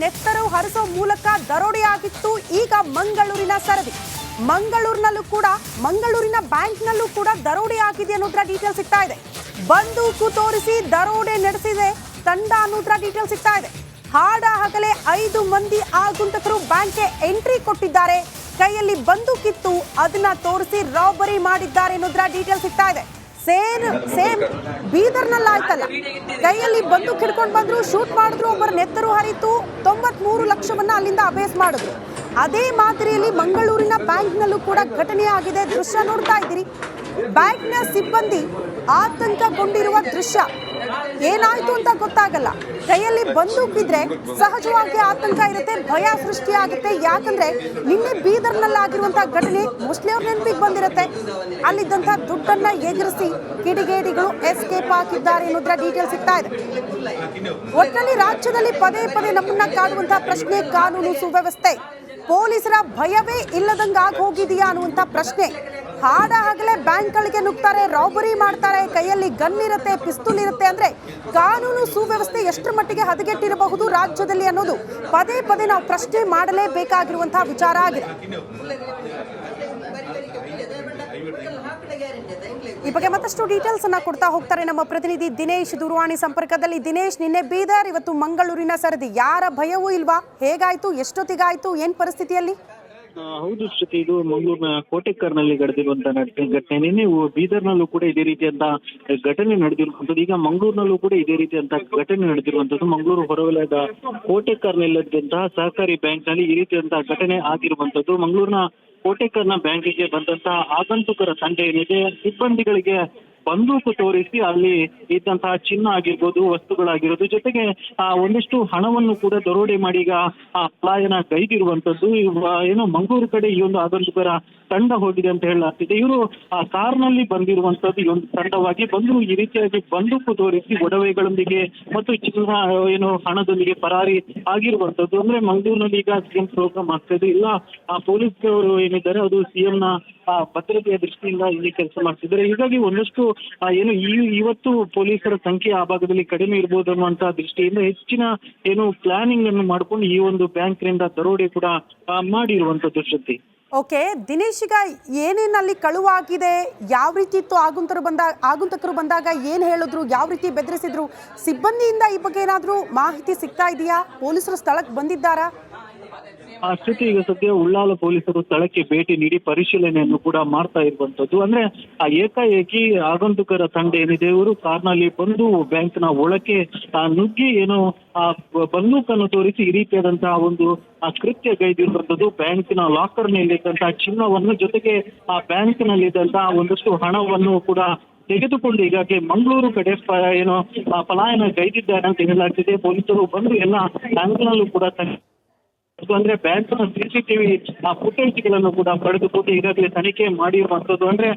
ನೆತ್ತರು ಹರಿಸೋ ಮೂಲಕ ದರೋಡೆಯಾಗಿತ್ತು. ಈಗ ಮಂಗಳೂರಿನ ಸರದಿ. ಮಂಗಳೂರಿನ ಬ್ಯಾಂಕ್ನಲ್ಲೂ ಕೂಡ ದರೋಡೆ ಆಗಿದೆ ಅನ್ನೋದ್ರ ಡೀಟೇಲ್ ಸಿಗ್ತಾ ಇದೆ. ಬಂದೂಕು ತೋರಿಸಿ ದರೋಡೆ ನಡೆಸಿದೆ ತಂಡ ಅನ್ನೋದ್ರ ಡೀಟೇಲ್ ಸಿಗ್ತಾ ಇದೆ. ಹಾಡ ಹಗಲೇ 5 ಮಂದಿ ಆಗಂತಕರು ಬ್ಯಾಂಕ್ಗೆ ಎಂಟ್ರಿ ಕೊಟ್ಟಿದ್ದಾರೆ. ಕೈಯಲ್ಲಿ ಬಂದೂಕಿತ್ತು, ಅದನ್ನ ತೋರಿಸಿ ರಾಬರಿ ಮಾಡಿದ್ದಾರೆ ಅನ್ನೋದ್ರ ಡೀಟೇಲ್ ಸಿಗ್ತಾ ಇದೆ. ಸೇಮ್ ಬೀದರ್ನಲ್ಲಿ ಆಯ್ತಲ್ಲ, ಕೈಯಲ್ಲಿ ಬಂದೂಕ್ ಹಿಡ್ಕೊಂಡು ಬಂದ್ರು, ಶೂಟ್ ಮಾಡಿದ್ರು, ಒಬ್ಬರ ನೆತ್ತರು ಹರಿತು, 93 ಲಕ್ಷವನ್ನ ಅಲ್ಲಿಂದ ಅಬೇಸ್ ಮಾಡಿದ್ರು. ಅದೇ ಮಾದರಿಯಲ್ಲಿ ಮಂಗಳೂರಿನ ಬ್ಯಾಂಕ್ನಲ್ಲೂ ಕೂಡ ಘಟನೆ ಆಗಿದೆ. ದೃಶ್ಯ ನೋಡ್ತಾ ಇದ್ದೀರಿ. ಬ್ಯಾಂಕ್ನ ಸಿಬ್ಬಂದಿ ಆತಂಕಗೊಂಡಿರುವ ದೃಶ್ಯ. ಏನಾಯ್ತು ಅಂತ ಗೊತ್ತಾಗಲ್ಲ. ಕೈಯಲ್ಲಿ ಬಂದೂಕಿದ್ರೆ ಸಹಜವಾಗಿ ಆತಂಕ ಇರುತ್ತೆ, ಭಯ ಸೃಷ್ಟಿಯಾಗುತ್ತೆ. ಯಾಕಂದ್ರೆ ನಿನ್ನೆ ಬೀದರ್ನಲ್ಲಿ ಆಗಿರುವಂತಹ ಘಟನೆ ಮೋಸ್ಟ್ಲಿ ಅವ್ರ ನೆನಪಿಗೆ ಬಂದಿರುತ್ತೆ. ಅಲ್ಲಿದ್ದಂತಹ ದುಡ್ಡನ್ನ ಎಗರಿಸಿ ಕಿಡಿಗೇಡಿಗಳು ಎಸ್ಕೇಪ್ ಆಗಿದ್ದಾರೆ ಅನ್ನೋದ್ರ ಡೀಟೇಲ್ ಸಿಗ್ತಾ ಇದೆ. ಒಟ್ಟಿನಲ್ಲಿ ರಾಜ್ಯದಲ್ಲಿ ಪದೇ ಪದೇ ನಮ್ಮನ್ನ ಕಾಡುವಂತಹ ಪ್ರಶ್ನೆ ಕಾನೂನು ಸುವ್ಯವಸ್ಥೆ. ಪೊಲೀಸರ ಭಯವೇ ಇಲ್ಲದಂಗ ಆಗಿ ಹೋಗಿದೆಯಾ ಅನ್ನುವಂತ ಪ್ರಶ್ನೆ. ಹಾಡ ಹಗಲೇ ಬ್ಯಾಂಕ್ಗಳಿಗೆ ನುಗ್ತಾರೆ, ರಾಬರಿ ಮಾಡ್ತಾರೆ, ಕೈಯಲ್ಲಿ ಗನ್ ಇರುತ್ತೆ, ಪಿಸ್ತೂಲ್ ಇರುತ್ತೆ. ಅಂದ್ರೆ ಕಾನೂನು ಸುವ್ಯವಸ್ಥೆ ಎಷ್ಟರ ಮಟ್ಟಿಗೆ ಹದಗೆಟ್ಟಿರಬಹುದು ರಾಜ್ಯದಲ್ಲಿ ಅನ್ನೋದು ಪದೇ ಪದೇ ನಾವು ಪ್ರಶ್ನೆ ಮಾಡಲೇಬೇಕಾಗಿರುವಂತಹ ವಿಚಾರ ಆಗಿದೆ. ಈ ಬಗ್ಗೆ ಮತ್ತಷ್ಟು ಡೀಟೇಲ್ಸ್ ಅನ್ನ ಕೊಡ್ತಾ ಹೋಗ್ತಾರೆ ನಮ್ಮ ಪ್ರತಿನಿಧಿ ದಿನೇಶ್ ದೂರವಾಣಿ ಸಂಪರ್ಕದಲ್ಲಿ. ದಿನೇಶ್, ನಿನ್ನೆ ಬೀದರ್, ಇವತ್ತು ಮಂಗಳೂರಿನ ಸರದಿ. ಯಾರ ಭಯವೂ ಇಲ್ವಾ? ಹೇಗಾಯ್ತು? ಎಷ್ಟೊತ್ತಿಗಾಯ್ತು? ಏನ್ ಪರಿಸ್ಥಿತಿಯಲ್ಲಿ? ಹೌದು ಶ್ರುತಿ, ಇದು ಮಂಗಳೂರಿನ ಕೋಟೆಕರ್ನಲ್ಲಿ ನಡೆದಿರುವಂತಹ ಘಟನೆ. ನಿನ್ನೆ ಬೀದರ್ನಲ್ಲೂ ಕೂಡ ಇದೇ ರೀತಿಯಂತ ಘಟನೆ ನಡೆದಿರುವಂತದ್ದು. ಈಗ ಮಂಗಳೂರಿನಲ್ಲೂ ಕೂಡ ಇದೇ ರೀತಿಯಂತ ಘಟನೆ ನಡೆದಿರುವಂತದ್ದು. ಮಂಗಳೂರು ಹೊರವಲಯದ ಕೋಟೆಕರ್ನಲ್ಲಿದ್ದಂತಹ ಸಹಕಾರಿ ಬ್ಯಾಂಕ್ ನಲ್ಲಿ ಈ ರೀತಿಯಂತಹ ಘಟನೆ ಆಗಿರುವಂತದ್ದು. ಮಂಗಳೂರಿನ ಕೋಟೆಕರ್ನ ಬ್ಯಾಂಕಿಗೆ ಬಂದಂತಹ ಆಗಂತುಕರ ತಂಡ ಏನಿದೆ, ಸಿಬ್ಬಂದಿಗಳಿಗೆ ಬಂದೂಕು ತೋರಿಸಿ ಅಲ್ಲಿ ಇದ್ದಂತಹ ಚಿನ್ನ ಆಗಿರ್ಬೋದು, ವಸ್ತುಗಳಾಗಿರೋದು, ಜೊತೆಗೆ ಒಂದಿಷ್ಟು ಹಣವನ್ನು ಕೂಡ ದರೋಡೆ ಮಾಡಿ ಈಗ ಪಲಾಯನ ಗೈದಿರುವಂತದ್ದು. ಏನು ಮಂಗಳೂರು ಕಡೆ ಈ ಒಂದು ಆಗಂತುಕರ ತಂಡ ಹೋಗಿದೆ ಅಂತ ಹೇಳಲಾಗ್ತಿದೆ. ಇವರು ಕಾರ್ನಲ್ಲಿ ಬಂದಿರುವಂತದ್ದು ಈ ಒಂದು ತಂಡವಾಗಿ ಬಂದು ಈ ರೀತಿಯಾಗಿ ಬಂದೂಕು ತೋರಿಸಿ ಒಡವೆಗಳೊಂದಿಗೆ ಮತ್ತು ಚಿನ್ನ ಏನು ಹಣದೊಂದಿಗೆ ಪರಾರಿ ಆಗಿರುವಂತದ್ದು. ಅಂದ್ರೆ ಮಂಗಳೂರಿನಲ್ಲಿ ಈಗ ಸಿಎಂ ಪ್ರೋಗ್ರಾಮ್ ಆಗ್ತದೆ. ಇಲ್ಲ ಪೊಲೀಸ್ ಅವರು ಏನಿದ್ದಾರೆ ಅದು ಸಿಎಂ ನ ಭದ್ರತೆಯ ದೃಷ್ಟಿಯಿಂದ ಇಲ್ಲಿ ಕೆಲಸ ಮಾಡ್ತಿದ್ದಾರೆ. ಹೀಗಾಗಿ ಒಂದಷ್ಟು ಏನು ಇವತ್ತು ಪೊಲೀಸರ ಸಂಖ್ಯೆ ಆ ಭಾಗದಲ್ಲಿ ಕಡಿಮೆ ಇರ್ಬೋದು ಅನ್ನುವಂತಹ ದೃಷ್ಟಿಯಿಂದ ಹೆಚ್ಚಿನ ಏನು ಪ್ಲಾನಿಂಗ್ ಅನ್ನು ಮಾಡ್ಕೊಂಡು ಈ ಒಂದು ಬ್ಯಾಂಕ್ನಿಂದ ದರೋಡೆ ಕೂಡ ಮಾಡಿರುವಂತದ್ದು ಶ್ರುತಿ. ಓಕೆ ದಿನೇಶ್, ಈಗ ಏನೇನಲ್ಲಿ ಕಳುವಾಗಿದೆ, ಯಾವ ರೀತಿ ಇತ್ತು? ಆಗಂತಕರು ಬಂದಾಗ ಏನ್ ಹೇಳಿದ್ರು, ಯಾವ ರೀತಿ ಬೆದರಿಸಿದ್ರು? ಸಿಬ್ಬಂದಿಯಿಂದ ಈ ಬಗ್ಗೆ ಏನಾದ್ರೂ ಮಾಹಿತಿ ಸಿಗ್ತಾ ಇದೆಯಾ? ಪೊಲೀಸರು ಸ್ಥಳಕ್ಕೆ ಬಂದಿದ್ದಾರಾ? ಸ್ಥಿತಿ ಈಗ ಸದ್ಯ ಉಳ್ಳಾಲ ಪೊಲೀಸರು ಸ್ಥಳಕ್ಕೆ ಭೇಟಿ ನೀಡಿ ಪರಿಶೀಲನೆಯನ್ನು ಕೂಡ ಮಾಡ್ತಾ ಇರುವಂತದ್ದು. ಅಂದ್ರೆ ಏಕಾಏಕಿ ಆಗಂತುಕರ ತಂಡ ಏನಿದೆ, ಇವರು ಕಾರ್ನಲ್ಲಿ ಬಂದು ಬ್ಯಾಂಕ್ನ ಒಳಕ್ಕೆ ನುಗ್ಗಿ ಏನು ಬಂದೂಕನ್ನು ತೋರಿಸಿ ಈ ರೀತಿಯಾದಂತಹ ಒಂದು ಕೃತ್ಯ ಗೈದಿರುವಂತದ್ದು. ಬ್ಯಾಂಕಿನ ಲಾಕರ್ನಲ್ಲಿದ್ದಂತಹ ಚಿನ್ನವನ್ನು, ಜೊತೆಗೆ ಆ ಬ್ಯಾಂಕ್ನಲ್ಲಿದ್ದಂತಹ ಒಂದಷ್ಟು ಹಣವನ್ನು ಕೂಡ ತೆಗೆದುಕೊಂಡು ಈಗಾಗಲೇ ಮಂಗಳೂರು ಕಡೆ ಏನು ಪಲಾಯನ ಗೈದಿದ್ದಾರೆ ಅಂತ ಹೇಳಲಾಗ್ತಿದೆ. ಪೊಲೀಸರು ಬಂದು ಎಲ್ಲ ಬ್ಯಾಂಕ್ನಲ್ಲೂ ಕೂಡ ಅಂದ್ರೆ ಬ್ಯಾಂಕ್ನ ಸಿಸಿಟಿವಿ ಫುಟೇಜ್ಗಳನ್ನು ಕೂಡ ಪಡೆದುಕೊಂಡು ಈಗಾಗಲೇ ತನಿಖೆ ಮಾಡಿರುವಂತದ್ದು. ಅಂದ್ರೆ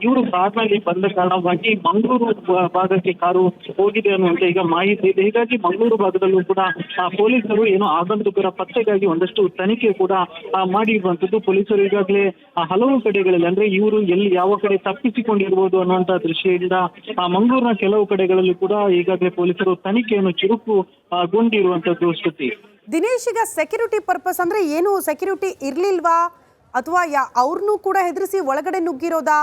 ಇವರು ಕಾರ್ನಲ್ಲಿ ಬಂದ ಕಾರಣವಾಗಿ ಮಂಗಳೂರು ಭಾಗಕ್ಕೆ ಕಾರು ಹೋಗಿದೆ ಅನ್ನುವಂತ ಈಗ ಮಾಹಿತಿ ಇದೆ. ಹೀಗಾಗಿ ಮಂಗಳೂರು ಭಾಗದಲ್ಲೂ ಕೂಡ ಪೊಲೀಸರು ಏನು ಆಗಂತುಕರ ಪತ್ತೆಗಾಗಿ ಒಂದಷ್ಟು ತನಿಖೆ ಕೂಡ ಮಾಡಿರುವಂತದ್ದು. ಪೊಲೀಸರು ಈಗಾಗಲೇ ಹಲವು ಕಡೆಗಳಲ್ಲಿ ಅಂದ್ರೆ ಇವರು ಎಲ್ಲಿ ಯಾವ ಕಡೆ ತಪ್ಪಿಸಿಕೊಂಡಿರ್ಬೋದು ಅನ್ನುವಂತ ದೃಷ್ಟಿಯಿಂದ ಮಂಗಳೂರಿನ ಕೆಲವು ಕಡೆಗಳಲ್ಲೂ ಕೂಡ ಈಗಾಗಲೇ ಪೊಲೀಸರು ತನಿಖೆಯನ್ನು ಚುರುಕುಗೊಂಡಿರುವಂತದ್ದು ಶ್ರುತಿ. ದಿನೇಶ್, ಈಗ ಸೆಕ್ಯೂರಿಟಿ ಪರ್ಪಸ್ ಅಂದ್ರೆ ಏನು? ಸೆಕ್ಯೂರಿಟಿ ಇರ್ಲಿಲ್ವಾ ಅಥವಾ ಅವ್ರನ್ನೂ ಕೂಡ ಹೆದರಿಸಿ ಒಳಗಡೆ ನುಗ್ಗಿರೋದಾ?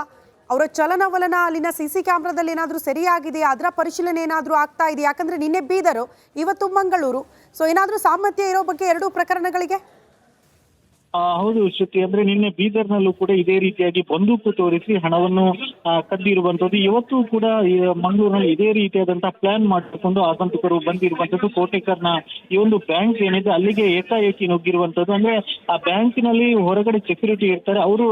ಅವರ ಚಲನವಲನ ಅಲ್ಲಿನ ಸಿಸಿ ಕ್ಯಾಮ್ರಾದಲ್ಲಿ ಏನಾದರೂ ಸರಿಯಾಗಿದೆ, ಅದರ ಪರಿಶೀಲನೆ ಏನಾದರೂ ಆಗ್ತಾ ಇದೆ? ಯಾಕಂದ್ರೆ ನಿನ್ನೆ ಬೀದರು, ಇವತ್ತು ಮಂಗಳೂರು. ಸೊ ಏನಾದರೂ ಸಾಮರ್ಥ್ಯ ಇರೋ ಬಗ್ಗೆ ಎರಡೂ ಪ್ರಕರಣಗಳಿಗೆ? ಹೌದು ಶ್ರುತಿ, ಅಂದ್ರೆ ನಿನ್ನೆ ಬೀದರ್ನಲ್ಲೂ ಕೂಡ ಇದೇ ರೀತಿಯಾಗಿ ಬಂದೂಕು ತೋರಿಸಿ ಹಣವನ್ನು ಕದ್ದಿರುವಂತದ್ದು. ಇವತ್ತು ಕೂಡ ಮಂಗಳೂರಿನಲ್ಲಿ ಇದೇ ರೀತಿಯಾದಂತಹ ಪ್ಲಾನ್ ಮಾಡಿಕೊಂಡು ಆಗಂತುಕರು ಬಂದಿರುವಂತದ್ದು. ಕೋಟೆಕರ್ನ ಈ ಒಂದು ಬ್ಯಾಂಕ್ ಏನಿದೆ ಅಲ್ಲಿಗೆ ಏಕಾಏಕಿ ನುಗ್ಗಿರುವಂತದ್ದು. ಅಂದ್ರೆ ಆ ಬ್ಯಾಂಕಿನಲ್ಲಿ ಹೊರಗಡೆ ಸೆಕ್ಯೂರಿಟಿ ಇರ್ತಾರೆ, ಅವರು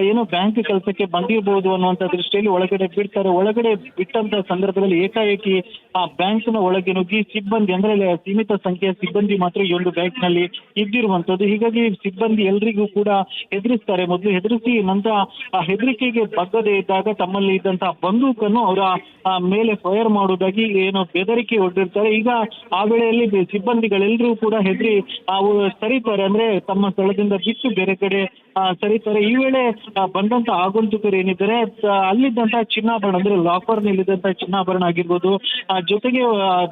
ಏನು ಬ್ಯಾಂಕ್ ಕೆಲಸಕ್ಕೆ ಬಂದಿರಬಹುದು ಅನ್ನುವಂತ ದೃಷ್ಟಿಯಲ್ಲಿ ಒಳಗಡೆ ಬಿಡ್ತಾರೆ. ಒಳಗಡೆ ಬಿಟ್ಟಂತ ಸಂದರ್ಭದಲ್ಲಿ ಏಕಾಏಕಿ ಆ ಬ್ಯಾಂಕ್ನ ಒಳಗೆ ನುಗ್ಗಿ ಸಿಬ್ಬಂದಿ ಅಂದ್ರೆ ಸೀಮಿತ ಸಂಖ್ಯೆಯ ಸಿಬ್ಬಂದಿ ಮಾತ್ರ ಈ ಒಂದು ಬ್ಯಾಂಕ್ ನಲ್ಲಿ ಇದ್ದಿರುವಂತದ್ದು. ಹೀಗಾಗಿ ಸಿಬ್ಬಂದಿ ಎಲ್ರಿಗೂ ಕೂಡ ಹೆದರಿಸ್ತಾರೆ. ಮೊದಲು ಹೆದರಿಸಿ ನಂತರ ಆ ಹೆದರಿಕೆಗೆ ಬಗ್ಗದೇ ಇದ್ದಾಗ ತಮ್ಮಲ್ಲಿ ಇದ್ದಂತಹ ಬಂದೂಕನ್ನು ಅವರ ಮೇಲೆ ಫೈರ್ ಮಾಡುವುದಾಗಿ ಏನು ಬೆದರಿಕೆ ಒಡ್ಡಿರ್ತಾರೆ. ಈಗ ಆ ವೇಳೆಯಲ್ಲಿ ಸಿಬ್ಬಂದಿಗಳೆಲ್ಲರೂ ಕೂಡ ಹೆದರಿ ಸರಿತಾರೆ, ಅಂದ್ರೆ ತಮ್ಮ ಸ್ಥಳದಿಂದ ಬಿಟ್ಟು ಬೇರೆ ಕಡೆ ಸರಿತಾರೆ. ಈ ವೇಳೆ ಬಂದಂತ ಆಗಂತುಕರು ಏನಿದ್ದಾರೆ ಅಲ್ಲಿದ್ದಂತಹ ಚಿನ್ನಾಭರಣ ಅಂದ್ರೆ ಲಾಕರ್ ನಲ್ಲಿದ್ದಂತಹ ಚಿನ್ನಾಭರಣ ಆಗಿರ್ಬೋದು, ಜೊತೆಗೆ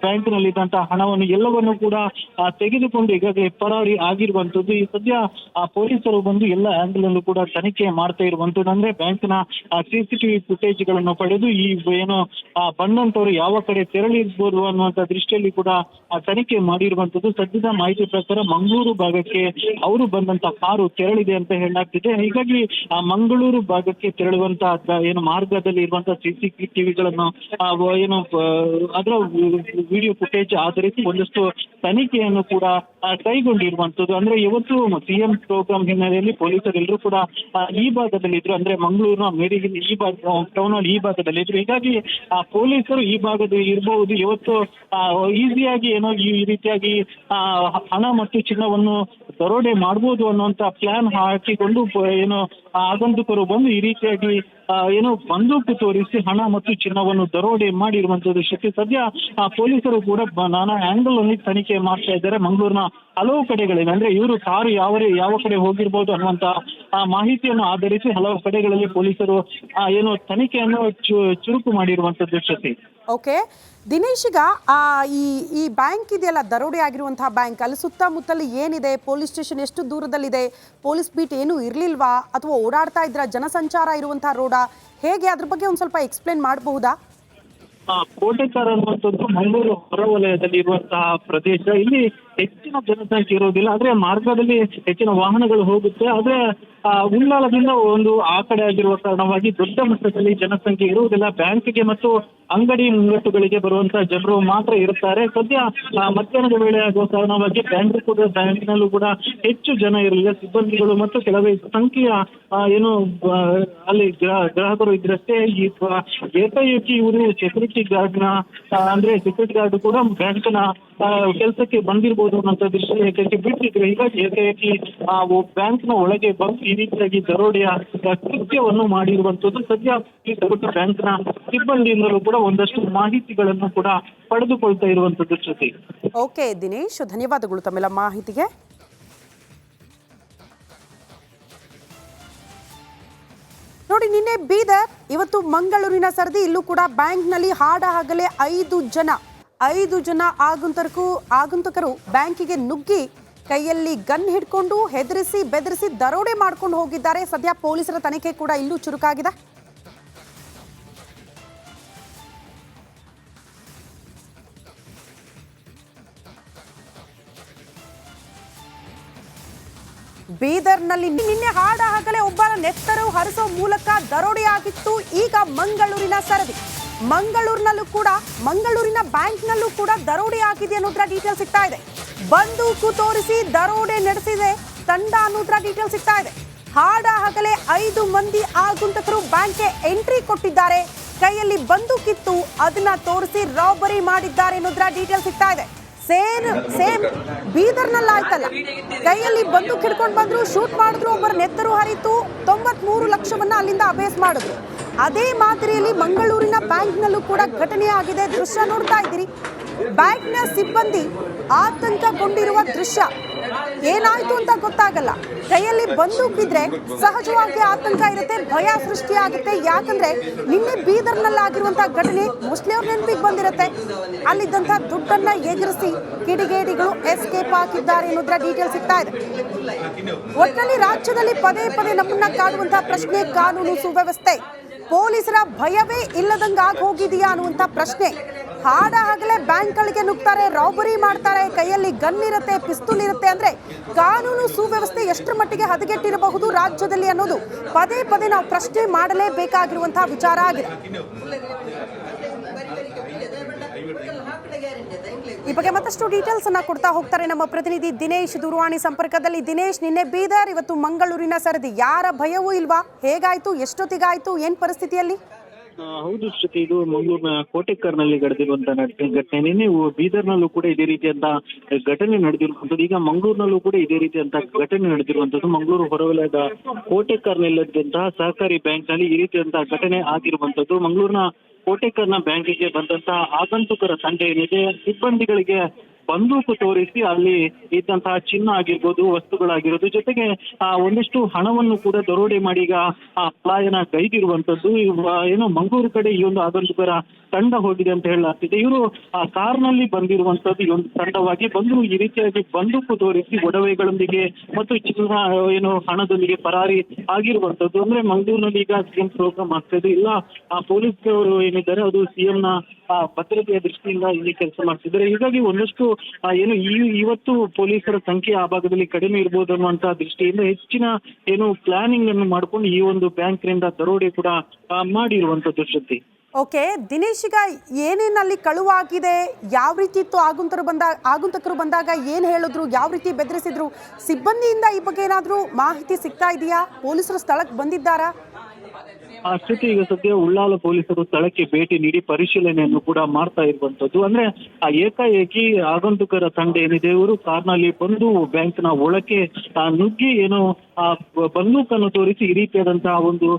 ಬ್ಯಾಂಕ್ ನಲ್ಲಿದ್ದಂತಹ ಹಣವನ್ನು ಎಲ್ಲವನ್ನು ಕೂಡ ತೆಗೆದುಕೊಂಡು ಈಗಾಗಲೇ ಪರಾರಿ ಆಗಿರುವಂತದ್ದು. ಈ ಸದ್ಯ ಪೊಲೀಸರು ಬಂದು ಎಲ್ಲ ಆಂಗಲ್ ಅಲ್ಲೂ ಕೂಡ ತನಿಖೆ ಮಾಡ್ತಾ ಇರುವಂತದ್ದು. ಅಂದ್ರೆ ಬ್ಯಾಂಕ್ನ CCTV ಫುಟೇಜ್ ಗಳನ್ನು ಪಡೆದು ಈ ಏನು ಬಂದಂತವರು ಯಾವ ಕಡೆ ತೆರಳಿರ್ಬೋದು ಅನ್ನುವಂತ ದೃಷ್ಟಿಯಲ್ಲಿ ಕೂಡ ತನಿಖೆ ಮಾಡಿರುವಂತದ್ದು. ಸದ್ಯದ ಮಾಹಿತಿ ಪ್ರಕಾರ ಮಂಗಳೂರು ಭಾಗಕ್ಕೆ ಅವರು ಬಂದಂತ ಕಾರು ತೆರಳಿದೆ ಅಂತ ಹೇಳಲಾಗ್ತಿದೆ. ಹೀಗಾಗಿ ಮಂಗಳೂರು ಭಾಗಕ್ಕೆ ತೆರಳುವಂತಹ ಏನು ಮಾರ್ಗದಲ್ಲಿ ಇರುವಂತಹ CCTVಗಳನ್ನು ಏನು ಅದರ ವಿಡಿಯೋ ಫುಟೇಜ್ ಆಧರಿಸಿ ಒಂದಷ್ಟು ತನಿಖೆಯನ್ನು ಕೂಡ ಕೈಗೊಂಡಿರುವಂತದ್ದು. ಅಂದ್ರೆ ಇವತ್ತು CM ಪ್ರೋಗ್ರಾಮ್ ಹಿನ್ನೆಲೆಯಲ್ಲಿ ಪೊಲೀಸರೆಲ್ಲರೂ ಕೂಡ ಈ ಭಾಗದಲ್ಲಿ ಇದ್ರು. ಅಂದ್ರೆ ಮಂಗಳೂರಿನ ಮೇರಿಗಿನ್ ಈ ಭಾಗ ಟೌನ್ ಹಾಲ್ ಈ ಭಾಗದಲ್ಲಿ ಇದ್ರು. ಹೀಗಾಗಿ ಪೊಲೀಸರು ಈ ಭಾಗದಲ್ಲಿ ಇರಬಹುದು. ಇವತ್ತು ಈಸಿಯಾಗಿ ಏನೋ ಈ ರೀತಿಯಾಗಿ ಹಣ ಮತ್ತು ಚಿನ್ನವನ್ನು ದರೋಡೆ ಮಾಡಬಹುದು ಅನ್ನುವಂತ ಪ್ಲಾನ್ ಹಾಕಿಕೊಂಡು ಏನು ಆಗಂತುಕರು ಬಂದು ಈ ರೀತಿಯಾಗಿ ಏನು ಬಂದೂಕು ತೋರಿಸಿ ಹಣ ಮತ್ತು ಚಿನ್ನವನ್ನು ದರೋಡೆ ಮಾಡಿರುವಂತದ್ದು ಶಕ್ತಿ. ಸದ್ಯ ಪೊಲೀಸರು ಕೂಡ ನಾನಾ ಆಂಗಲ್ ಅಲ್ಲಿ ತನಿಖೆ ಮಾಡ್ತಾ ಇದ್ದಾರೆ. ಮಂಗಳೂರಿನ ಹಲವು ಕಡೆಗಳಲ್ಲಿ ಅಂದ್ರೆ ಇವರು ಕಾರು ಯಾವ ಕಡೆ ಹೋಗಿರ್ಬೋದು ಅನ್ನುವಂತ ಮಾಹಿತಿಯನ್ನು ಆಧರಿಸಿ ಹಲವು ಕಡೆಗಳಲ್ಲಿ ಪೊಲೀಸರು ಏನು ತನಿಖೆಯನ್ನು ಚುರುಕು ಮಾಡಿರುವಂತದ್ದು ಶಕ್ತಿ. ಓಕೆ ದಿನೇಶ್, ಈಗ ಈ ಬ್ಯಾಂಕ್ ಇದೆಯಲ್ಲ, ದರೋಡೆ ಆಗಿರುವಂತಹ ಬ್ಯಾಂಕ್, ಅಲ್ಲಿ ಸುತ್ತಮುತ್ತಲು ಏನಿದೆ, ಪೊಲೀಸ್ ಸ್ಟೇಷನ್ ಎಷ್ಟು ದೂರದಲ್ಲಿದೆ, ಪೊಲೀಸ್ ಬೀಟ್ ಏನು ಇರಲಿಲ್ವಾ ಅಥವಾ ಓಡಾಡ್ತಾ ಇದ್ರ ಜನಸಂಚಾರ ಇರುವಂತಹ ರೋಡಾ, ಹೇಗೆ ಅದ್ರ ಬಗ್ಗೆ ಒಂದು ಸ್ವಲ್ಪ ಎಕ್ಸ್ಪ್ಲೇನ್ ಮಾಡಬಹುದಾ? ಕೋಟೆಕಾರ ಅನ್ನುವಂಥದ್ದು ಮಂಗಳೂರು ಹೊರವಲಯದಲ್ಲಿ ಇರುವಂತಹ ಪ್ರದೇಶ. ಇಲ್ಲಿ ಹೆಚ್ಚಿನ ಜನಸಂಖ್ಯೆ ಇರೋದಿಲ್ಲ. ಆದ್ರೆ ಮಾರ್ಗದಲ್ಲಿ ಹೆಚ್ಚಿನ ವಾಹನಗಳು ಹೋಗುತ್ತೆ. ಆದ್ರೆ ಉಳ್ಳಾಲದಿಂದ ಒಂದು ಆ ಕಡೆ ಆಗಿರುವ ಕಾರಣವಾಗಿ ದೊಡ್ಡ ಮಟ್ಟದಲ್ಲಿ ಜನಸಂಖ್ಯೆ ಇರುವುದಿಲ್ಲ. ಬ್ಯಾಂಕ್ಗೆ ಮತ್ತು ಅಂಗಡಿ ಮುಂಗಟ್ಟುಗಳಿಗೆ ಬರುವಂತಹ ಜನರು ಮಾತ್ರ ಇರುತ್ತಾರೆ. ಸದ್ಯ ಮಧ್ಯಾಹ್ನದ ವೇಳೆ ಆಗುವ ಕಾರಣವಾಗಿ ಬ್ಯಾಂಕ್ನಲ್ಲೂ ಕೂಡ ಹೆಚ್ಚು ಜನ ಇರಲಿಲ್ಲ. ಸಿಬ್ಬಂದಿಗಳು ಮತ್ತು ಕೆಲವೇ ಸಂಖ್ಯೆಯ ಏನು ಅಲ್ಲಿ ಗ್ರಾಹಕರು ಇದ್ರಷ್ಟೇ. ಈ ಏಕಾಏಕಿ ಇವರು ಸೆಕ್ಯೂರಿಟಿ ಗಾರ್ಡ್ನ ಅಂದ್ರೆ ಸೆಕ್ಯೂರಿಟಿ ಗಾರ್ಡ್ ಕೂಡ ಬ್ಯಾಂಕ್ನ ಕೆಲಸಕ್ಕೆ ಬಂದಿರಬಹುದು ಅನ್ನೋ ದೃಷ್ಟಿಯಲ್ಲಿ ಏಕಾಏಕಿ ಬಿಟ್ಟಿದ್ರು. ಹೀಗಾಗಿ ಏಕಾಏಕಿ ಬ್ಯಾಂಕ್ನ ಒಳಗೆ ಬಂದು ಈ ರೀತಿಯಾಗಿ ದರೋಡೆಯ ಕೃತ್ಯವನ್ನು ಮಾಡಿರುವಂತದ್ದು. ಸದ್ಯ ಬ್ಯಾಂಕ್ನ ಸಿಬ್ಬಂದಿಯಿಂದಲೂ ಕೂಡ ಒಂದಷ್ಟು ಮಾಹಿತಿಗಳನ್ನು ಕೂಡ ಪಡೆದುಕೊಳ್ತಾ ಇರುವಂತದ್ದು ಜೊತೆ. ಓಕೆ ದಿನೇಶ್, ಧನ್ಯವಾದಗಳು ತಮ್ಮೆಲ್ಲ ಮಾಹಿತಿಗೆ. ನೋಡಿ, ನಿನ್ನೆ ಬೀದರ್, ಇವತ್ತು ಮಂಗಳೂರಿನ ಸರದಿ. ಇಲ್ಲೂ ಕೂಡ ಬ್ಯಾಂಕ್ನಲ್ಲಿ ಹಾಡ ಹಗಲೇ 5 ಜನ ಆಗಂತುಕರು ಬ್ಯಾಂಕಿಗೆ ನುಗ್ಗಿ ಕೈಯಲ್ಲಿ ಗನ್ ಹಿಡ್ಕೊಂಡು ಹೆದರಿಸಿ ಬೆದರಿಸಿ ದರೋಡೆ ಮಾಡ್ಕೊಂಡು ಹೋಗಿದ್ದಾರೆ. ಸದ್ಯ ಪೊಲೀಸರ ತನಿಖೆ ಕೂಡ ಇಲ್ಲೂ ಚುರುಕಾಗಿದೆ. ಬೀದರ್ನಲ್ಲಿ ನಿನ್ನೆ ಹಾಡ ಹಗಲೇ ಒಬ್ಬರ ನೆತ್ತರು ಹರಿಸೋ ಮೂಲಕ ದರೋಡೆಯಾಗಿತ್ತು. ಈಗ ಮಂಗಳೂರಿನ ಸರದಿ. ಮಂಗಳೂರಿನ ಬ್ಯಾಂಕ್ನಲ್ಲೂ ಕೂಡ ದರೋಡೆ ಆಗಿದೆ ಅನ್ನೋದ್ರ ಡೀಟೇಲ್ ಸಿಗ್ತಾ ಇದೆ. ಬಂದೂಕು ತೋರಿಸಿ ದರೋಡೆ ನಡೆಸಿದೆ ತಂಡ ಅನ್ನೋದ್ರ ಡೀಟೇಲ್ ಸಿಗ್ತಾ ಇದೆ. ಹಾಡ ಹಗಲೇ 5 ಮಂದಿ ಆಗಂತುಕರು ಬ್ಯಾಂಕ್ಗೆ ಎಂಟ್ರಿ ಕೊಟ್ಟಿದ್ದಾರೆ. ಕೈಯಲ್ಲಿ ಬಂದೂಕಿತ್ತು, ಅದನ್ನ ತೋರಿಸಿ ರಾಬರಿ ಮಾಡಿದ್ದಾರೆ ಅನ್ನೋದ್ರ ಡೀಟೇಲ್ ಸಿಗ್ತಾ ಇದೆ. ಸೇಮ್ ಬೀದರ್ನಲ್ಲಿ ಆಯ್ತಲ್ಲ, ಕೈಯಲ್ಲಿ ಬಂದೂಕ್ ಹಿಡ್ಕೊಂಡು ಬಂದ್ರು, ಶೂಟ್ ಮಾಡಿದ್ರು, ಒಬ್ಬರ ನೆತ್ತರು ಹರಿತು, 93 ಲಕ್ಷವನ್ನ ಅಲ್ಲಿಂದ ಅಬೇಸ್ ಮಾಡಿದ್ರು. ಅದೇ ಮಾದರಿಯಲ್ಲಿ ಮಂಗಳೂರಿನ ಬ್ಯಾಂಕ್ನಲ್ಲೂ ಕೂಡ ಘಟನೆ ಆಗಿದೆ. ದೃಶ್ಯ ನೋಡ್ತಾ ಇದ್ದೀರಿ. ಬ್ಯಾಂಕ್ನ ಸಿಬ್ಬಂದಿ ಆತಂಕಗೊಂಡಿರುವ ದೃಶ್ಯ. ಏನಾಯ್ತು ಅಂತ ಗೊತ್ತಾಗಲ್ಲ. ಕೈಯಲ್ಲಿ ಬಂದೂಕಿದ್ರೆ ಸಹಜವಾಗಿ ಆತಂಕ ಇರುತ್ತೆ, ಭಯ ಸೃಷ್ಟಿಯಾಗುತ್ತೆ. ಯಾಕಂದ್ರೆ ನಿನ್ನೆ ಬೀದರ್ನಲ್ಲಿ ಆಗಿರುವಂತಹ ಘಟನೆ ಮೋಸ್ಟ್ಲಿ ಅವ್ರ ನೆನಪಿಗೆ ಬಂದಿರುತ್ತೆ. ಅಲ್ಲಿದ್ದಂತಹ ದುಡ್ಡನ್ನ ಎಗರಿಸಿ ಕಿಡಿಗೇಡಿಗಳು ಎಸ್ಕೇಪ್ ಆಗಿದ್ದಾರೆ ಅನ್ನೋದ್ರ ಡೀಟೇಲ್ ಸಿಗ್ತಾ ಇದೆ. ಒಟ್ಟಿನಲ್ಲಿ ರಾಜ್ಯದಲ್ಲಿ ಪದೇ ಪದೇ ನಮ್ಮನ್ನ ಕಾಡುವಂತಹ ಪ್ರಶ್ನೆ ಕಾನೂನು ಸುವ್ಯವಸ್ಥೆ. ಪೊಲೀಸರ ಭಯವೇ ಇಲ್ಲದಂಗಾಗಿ ಹೋಗಿದೆಯಾ ಅನ್ನುವಂಥ ಪ್ರಶ್ನೆ. ಹಾಡ ಹಗಲೇ ಬ್ಯಾಂಕ್ಗಳಿಗೆ ನುಗ್ತಾರೆ, ರಾಬರಿ ಮಾಡ್ತಾರೆ, ಕೈಯಲ್ಲಿ ಗನ್ ಇರುತ್ತೆ, ಪಿಸ್ತೂಲ್ ಇರುತ್ತೆ. ಅಂದ್ರೆ ಕಾನೂನು ಸುವ್ಯವಸ್ಥೆ ಎಷ್ಟರ ಮಟ್ಟಿಗೆ ಹದಗೆಟ್ಟಿರಬಹುದು ರಾಜ್ಯದಲ್ಲಿ ಅನ್ನೋದು ಪದೇ ಪದೇ ನಾವು ಪ್ರಶ್ನೆ ಮಾಡಲೇಬೇಕಾಗಿರುವಂತಹ ವಿಚಾರ ಆಗಿದೆ. ಈ ಬಗ್ಗೆ ಮತ್ತಷ್ಟು ಡೀಟೇಲ್ಸ್ ಅನ್ನ ಕೊಡ್ತಾ ಹೋಗ್ತಾರೆ ನಮ್ಮ ಪ್ರತಿನಿಧಿ ದಿನೇಶ್ ದೂರವಾಣಿ ಸಂಪರ್ಕದಲ್ಲಿ. ದಿನೇಶ್, ನಿನ್ನೆ ಬೀದರ್, ಇವತ್ತು ಮಂಗಳೂರಿನ ಸರದಿ. ಯಾರ ಭಯವೂ ಇಲ್ವಾ? ಹೇಗಾಯ್ತು, ಎಷ್ಟೊತ್ತಿಗಾಯ್ತು, ಏನ್ ಪರಿಸ್ಥಿತಿಯಲ್ಲಿ? ಹೌದು ಶ್ರುತಿ, ಇದು ಮಂಗಳೂರಿನ ಕೋಟೆಕರ್ನಲ್ಲಿ ನಡೆದಿರುವಂತಹ ಘಟನೆ. ನಿನ್ನೆ ಬೀದರ್ನಲ್ಲೂ ಕೂಡ ಇದೇ ರೀತಿಯಂತ ಘಟನೆ ನಡೆದಿರುವಂತದ್ದು. ಈಗ ಮಂಗಳೂರಿನಲ್ಲೂ ಕೂಡ ಇದೇ ರೀತಿಯಂತ ಘಟನೆ ನಡೆದಿರುವಂತದ್ದು. ಮಂಗಳೂರು ಹೊರವಲಯದ ಕೋಟೆಕರ್ನಲ್ಲಿದ್ದಂತಹ ಸಹಕಾರಿ ಬ್ಯಾಂಕ್ ನಲ್ಲಿ ಈ ರೀತಿಯಂತಹ ಘಟನೆ ಆಗಿರುವಂತದ್ದು. ಮಂಗಳೂರಿನ ಕೋಟೆಕರ್ನ ಬ್ಯಾಂಕಿಗೆ ಬಂದಂತಹ ಆಗಂತುಕರ ತಂಡ ಏನಿದೆ, ಸಿಬ್ಬಂದಿಗಳಿಗೆ ಬಂದೂಕು ತೋರಿಸಿ ಅಲ್ಲಿ ಇದ್ದಂತಹ ಚಿನ್ನ ಆಗಿರ್ಬೋದು, ವಸ್ತುಗಳಾಗಿರೋದು, ಜೊತೆಗೆ ಒಂದಿಷ್ಟು ಹಣವನ್ನು ಕೂಡ ದರೋಡೆ ಮಾಡಿ ಈಗ ಪಲಾಯನ ಗೈದಿರುವಂತದ್ದು. ಏನೋ ಮಂಗಳೂರು ಕಡೆ ಈ ಒಂದು ಆಗಂತುಕರ ತಂಡ ಹೋಗಿದೆ ಅಂತ ಹೇಳಲಾಗ್ತಿದೆ. ಇವರು ಕಾರ್ನಲ್ಲಿ ಬಂದಿರುವಂತದ್ದು, ಈ ಒಂದು ತಂಡವಾಗಿ ಬಂದು ಈ ರೀತಿಯಾಗಿ ಬಂದೂಕು ತೋರಿಸಿ ಒಡವೆಗಳೊಂದಿಗೆ ಮತ್ತು ಚಿನ್ನ ಏನು ಹಣದೊಂದಿಗೆ ಪರಾರಿ ಆಗಿರುವಂತದ್ದು. ಅಂದ್ರೆ ಮಂಗಳೂರಿನಲ್ಲಿ ಈಗ ಸಿಎಂ ಪ್ರೋಗ್ರಾಮ್ ಆಗ್ತಾ ಇದೆ. ಇಲ್ಲ ಪೊಲೀಸ್ ಅವರು ಏನಿದ್ದಾರೆ ಅದು ಸಿಎಂ ನ ಭದ್ರತೆಯ ದೃಷ್ಟಿಯಿಂದ ಇಲ್ಲಿ ಕೆಲಸ ಮಾಡ್ತಿದ್ದಾರೆ. ಹೀಗಾಗಿ ಒಂದಷ್ಟು ಏನು ಇವತ್ತು ಪೊಲೀಸರ ಸಂಖ್ಯೆ ಆ ಭಾಗದಲ್ಲಿ ಕಡಿಮೆ ಇರ್ಬೋದು ಅನ್ನುವಂತಹ ದೃಷ್ಟಿಯಿಂದ ಹೆಚ್ಚಿನ ಏನು ಪ್ಲಾನಿಂಗ್ ಅನ್ನು ಮಾಡ್ಕೊಂಡು ಈ ಒಂದು ಬ್ಯಾಂಕ್ನಿಂದ ದರೋಡೆ ಕೂಡ ಮಾಡಿರುವಂತದ್ದು. ಶ್ರುತಿ, ಓಕೆ ದಿನೇಶ್, ಈಗ ಏನೇನಲ್ಲಿ ಕಳುವಾಗಿದೆ, ಯಾವ ರೀತಿ ಇತ್ತು, ಆಗುಂತಕರು ಬಂದಾಗ ಏನು ಹೇಳಿದ್ರು, ಯಾವ ರೀತಿ ಬೆದರಿಸಿದ್ರು, ಸಿಬ್ಬಂದಿಯಿಂದ ಈ ಬಗ್ಗೆ ಏನಾದರೂ ಮಾಹಿತಿ ಸಿಗ್ತಾ ಇದೆಯಾ? ಪೊಲೀಸರು ಸ್ಥಳಕ್ಕೆ ಬಂದಿದ್ದಾರಾ? ಸ್ಥಿತಿ ಈಗ ಸದ್ಯ ಉಳ್ಳಾಲ ಪೊಲೀಸರು ಸ್ಥಳಕ್ಕೆ ಭೇಟಿ ನೀಡಿ ಪರಿಶೀಲನೆಯನ್ನು ಕೂಡ ಮಾಡ್ತಾ ಇರುವಂತದ್ದು. ಅಂದ್ರೆ ಏಕಾಏಕಿ ಆಗಂತುಕರ ತಂಡ ಏನಿದೆ ಇವರು ಕಾರ್ನಲ್ಲಿ ಬಂದು ಬ್ಯಾಂಕ್ನ ಒಳಕ್ಕೆ ನುಗ್ಗಿ ಏನೋ ಬಂದೂಕನ್ನು ತೋರಿಸಿ ಈ ರೀತಿಯಾದಂತಹ ಒಂದು